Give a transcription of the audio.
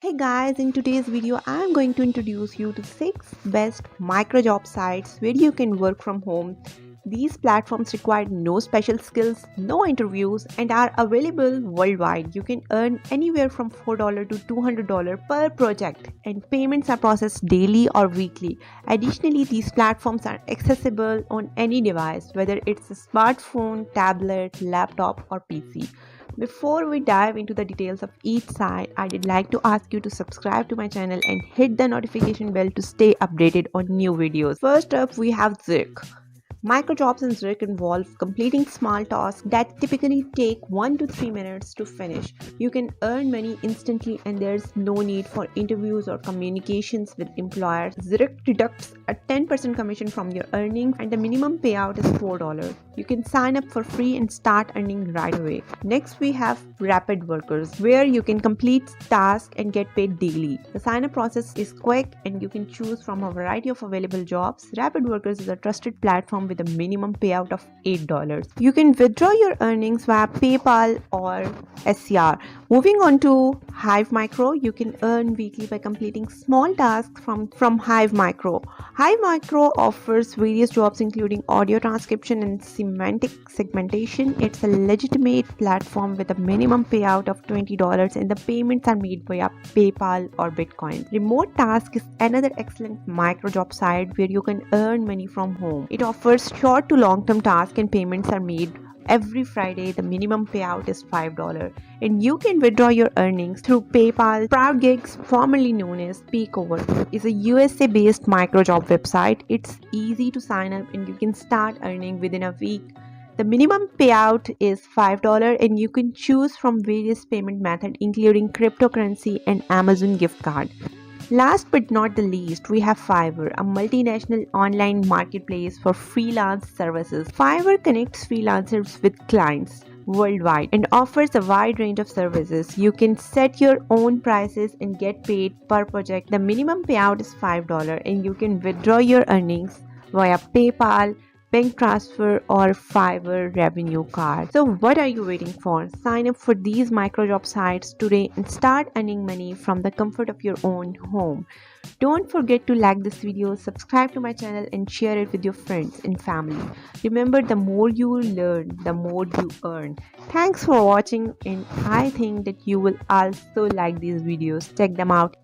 Hey guys, in today's video, I am going to introduce you to 6 best micro job sites where you can work from home. These platforms require no special skills, no interviews, and are available worldwide. You can earn anywhere from $4 to $200 per project, and payments are processed daily or weekly. Additionally, these platforms are accessible on any device, whether it's a smartphone, tablet, laptop, or PC. Before we dive into the details of each site, I would like to ask you to subscribe to my channel and hit the notification bell to stay updated on new videos. First up, we have Zirk. Microjobs in Zurich involve completing small tasks that typically take 1 to 3 minutes to finish. You can earn money instantly and there's no need for interviews or communications with employers. Zurich deducts a 10% commission from your earnings and the minimum payout is $4. You can sign up for free and start earning right away. Next, we have Rapid Workers, where you can complete tasks and get paid daily. The sign up process is quick and you can choose from a variety of available jobs. Rapid Workers is a trusted platform with a minimum payout of $8. You can withdraw your earnings via PayPal or SCR. Moving on to Hive Micro, you can earn weekly by completing small tasks from Hive Micro. Hive Micro offers various jobs including audio transcription and semantic segmentation. It's a legitimate platform with a minimum payout of $20 and the payments are made via PayPal or Bitcoin. Remote Task is another excellent micro job site where you can earn money from home. It offers short to long term tasks and payments are made every Friday. The minimum payout is $5 and you can withdraw your earnings through PayPal. Proud Gigs, formerly known as Peakover, is a USA based micro job website. It's easy to sign up and you can start earning within a week. The minimum payout is $5 and you can choose from various payment methods including cryptocurrency and Amazon gift card. Last but not the least, we have Fiverr, a multinational online marketplace for freelance services. Fiverr connects freelancers with clients worldwide and offers a wide range of services. You can set your own prices and get paid per project. The minimum payout is $5 and you can withdraw your earnings via PayPal, bank transfer, or Fiverr revenue card. So what are you waiting for? Sign up for these microjob sites today and start earning money from the comfort of your own home. Don't forget to like this video, subscribe to my channel and share it with your friends and family. Remember, the more you learn, the more you earn. Thanks for watching and I think that you will also like these videos. Check them out.